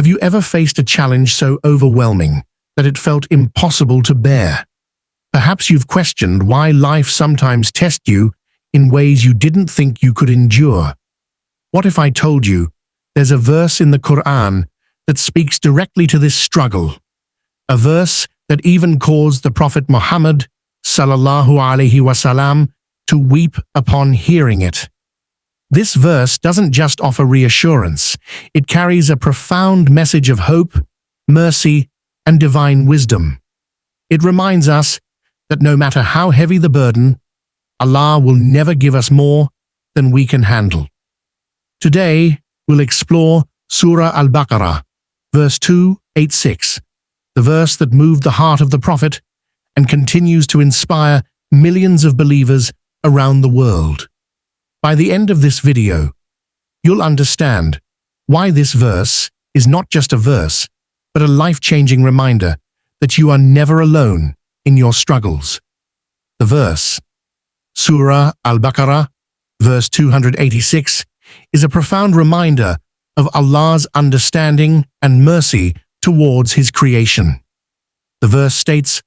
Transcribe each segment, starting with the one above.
Have you ever faced a challenge so overwhelming that it felt impossible to bear? Perhaps you've questioned why life sometimes tests you in ways you didn't think you could endure. What if I told you there's a verse in the Quran that speaks directly to this struggle? A verse that even caused the Prophet Muhammad, Salallahu Alayhi Wasalam, to weep upon hearing it. This verse doesn't just offer reassurance, it carries a profound message of hope, mercy, and divine wisdom. It reminds us that no matter how heavy the burden, Allah will never give us more than we can handle. Today, we'll explore Surah Al-Baqarah, verse 286, the verse that moved the heart of the Prophet and continues to inspire millions of believers around the world. By the end of this video, you'll understand why this verse is not just a verse, but a life-changing reminder that you are never alone in your struggles. The verse, Surah Al-Baqarah, verse 286, is a profound reminder of Allah's understanding and mercy towards His creation. The verse states,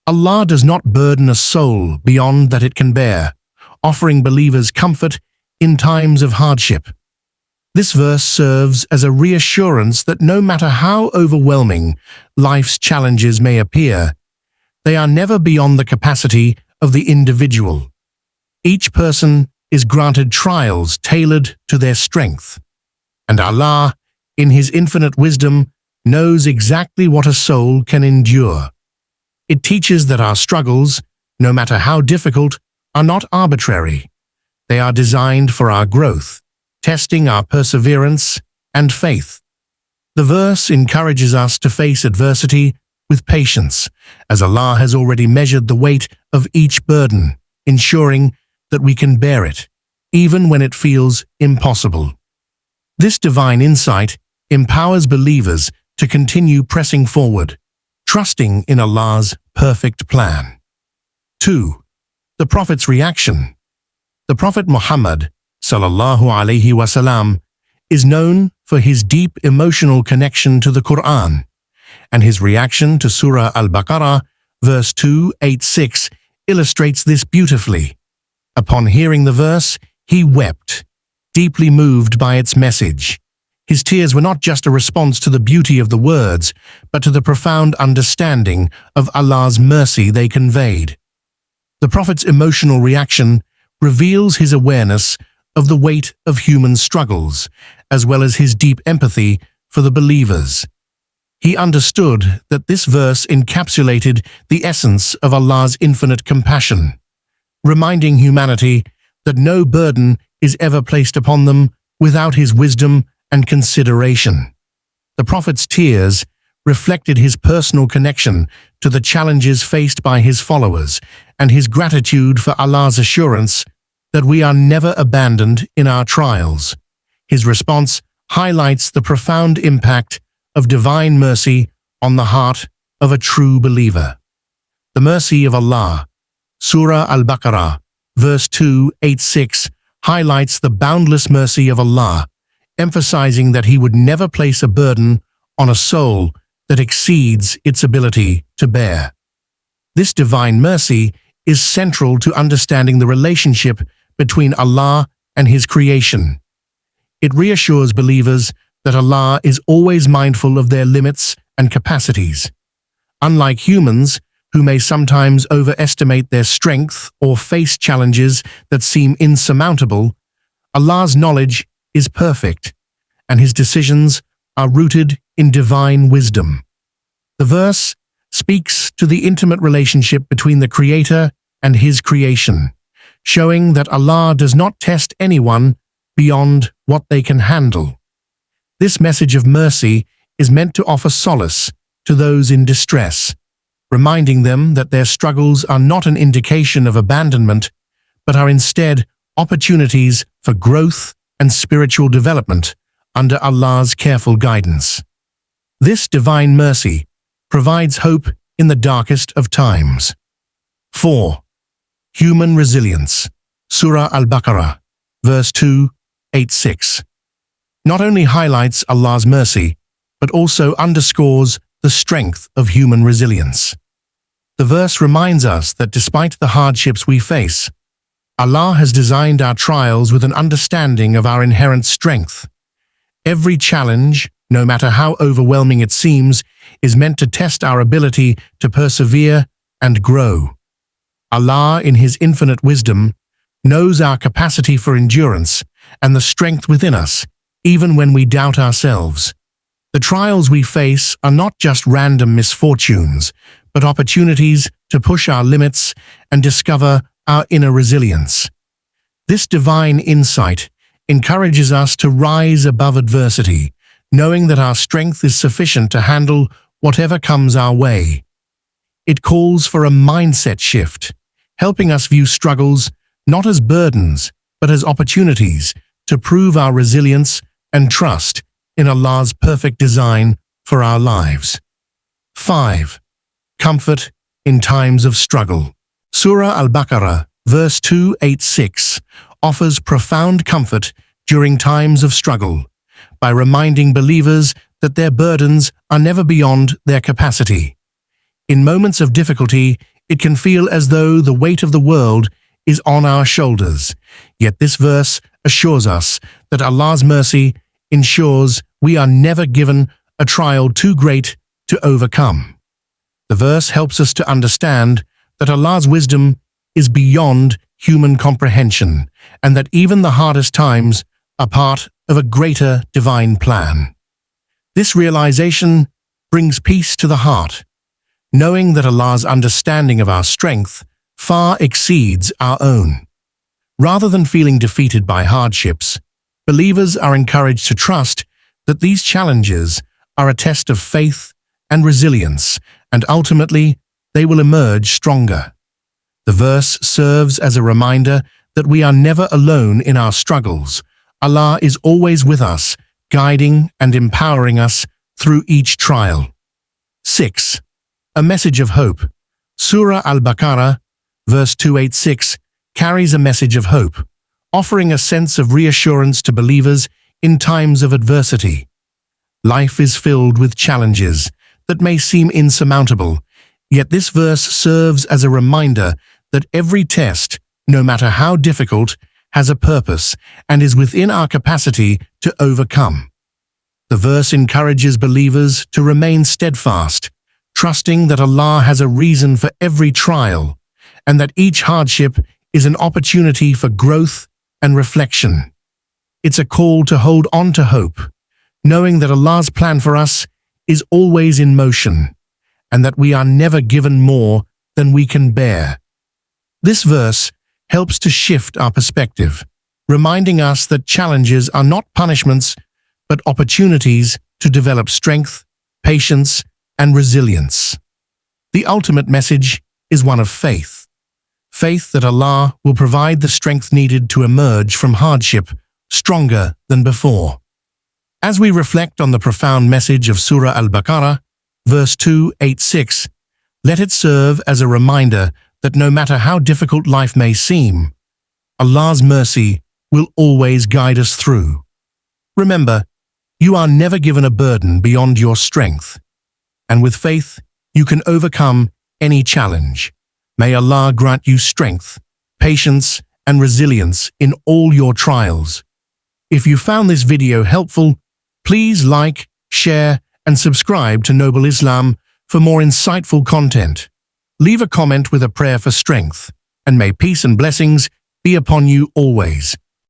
Allah does not burden a soul beyond that it can bear, offering believers comfort in times of hardship. This verse serves as a reassurance that no matter how overwhelming life's challenges may appear, they are never beyond the capacity of the individual. Each person is granted trials tailored to their strength, and Allah, in His infinite wisdom, knows exactly what a soul can endure. It teaches that our struggles, no matter how difficult, are not arbitrary. They are designed for our growth, testing our perseverance and faith. The verse encourages us to face adversity with patience, as Allah has already measured the weight of each burden, ensuring that we can bear it, even when it feels impossible. This divine insight empowers believers to continue pressing forward, trusting in Allah's perfect plan. 2. The Prophet's reaction. The Prophet Muhammad, Salallahu Alayhi Wasalam, is known for his deep emotional connection to the Quran, and his reaction to Surah Al-Baqarah, verse 286, illustrates this beautifully. Upon hearing the verse, he wept, deeply moved by its message. His tears were not just a response to the beauty of the words, but to the profound understanding of Allah's mercy they conveyed. The Prophet's emotional reaction reveals his awareness of the weight of human struggles, as well as his deep empathy for the believers. He understood that this verse encapsulated the essence of Allah's infinite compassion, reminding humanity that no burden is ever placed upon them without His wisdom and consideration. The Prophet's tears reflected his personal connection to the challenges faced by his followers and his gratitude for Allah's assurance that we are never abandoned in our trials. His response highlights the profound impact of divine mercy on the heart of a true believer. The mercy of Allah, Surah Al-Baqarah, verse 286, highlights the boundless mercy of Allah, emphasizing that He would never place a burden on a soul that exceeds its ability to bear. This divine mercy is central to understanding the relationship between Allah and His creation. It reassures believers that Allah is always mindful of their limits and capacities. Unlike humans, who may sometimes overestimate their strength or face challenges that seem insurmountable, Allah's knowledge is perfect, and His decisions are rooted in divine wisdom. The verse speaks to the intimate relationship between the Creator and His creation, showing that Allah does not test anyone beyond what they can handle. This message of mercy is meant to offer solace to those in distress, reminding them that their struggles are not an indication of abandonment, but are instead opportunities for growth and spiritual development under Allah's careful guidance. This divine mercy provides hope in the darkest of times. 4. Human resilience. Surah Al-Baqarah, verse 286, not only highlights Allah's mercy, but also underscores the strength of human resilience. The verse reminds us that despite the hardships we face, Allah has designed our trials with an understanding of our inherent strength. Every challenge, no matter how overwhelming it seems, is meant to test our ability to persevere and grow. Allah, in His infinite wisdom, knows our capacity for endurance and the strength within us, even when we doubt ourselves. The trials we face are not just random misfortunes, but opportunities to push our limits and discover our inner resilience. This divine insight encourages us to rise above adversity, knowing that our strength is sufficient to handle whatever comes our way. It calls for a mindset shift, helping us view struggles not as burdens, but as opportunities to prove our resilience and trust in Allah's perfect design for our lives. 5. Comfort in times of struggle. Surah Al-Baqarah, verse 286, offers profound comfort during times of struggle by reminding believers that their burdens are never beyond their capacity. In moments of difficulty, it can feel as though the weight of the world is on our shoulders. Yet this verse assures us that Allah's mercy ensures we are never given a trial too great to overcome. The verse helps us to understand that Allah's wisdom is beyond human comprehension, and that even the hardest times are part of a greater divine plan. This realization brings peace to the heart, knowing that Allah's understanding of our strength far exceeds our own. Rather than feeling defeated by hardships, believers are encouraged to trust that these challenges are a test of faith and resilience, and ultimately they will emerge stronger. The verse serves as a reminder that we are never alone in our struggles. Allah is always with us, guiding and empowering us through each trial. 6. A message of hope. Surah Al-Baqarah, verse 286, carries a message of hope, offering a sense of reassurance to believers in times of adversity. Life is filled with challenges that may seem insurmountable, yet this verse serves as a reminder that every test, no matter how difficult, has a purpose and is within our capacity to overcome. The verse encourages believers to remain steadfast, trusting that Allah has a reason for every trial, and that each hardship is an opportunity for growth and reflection. It's a call to hold on to hope, knowing that Allah's plan for us is always in motion, and that we are never given more than we can bear. This verse helps to shift our perspective, reminding us that challenges are not punishments, but opportunities to develop strength, patience, and resilience. The ultimate message is one of faith. Faith that Allah will provide the strength needed to emerge from hardship stronger than before. As we reflect on the profound message of Surah Al-Baqarah, verse 286, let it serve as a reminder that no matter how difficult life may seem, Allah's mercy will always guide us through. Remember, you are never given a burden beyond your strength, and with faith, you can overcome any challenge. May Allah grant you strength, patience, and resilience in all your trials. If you found this video helpful, please like, share, and subscribe to Noble Islam for more insightful content. Leave a comment with a prayer for strength, and may peace and blessings be upon you always.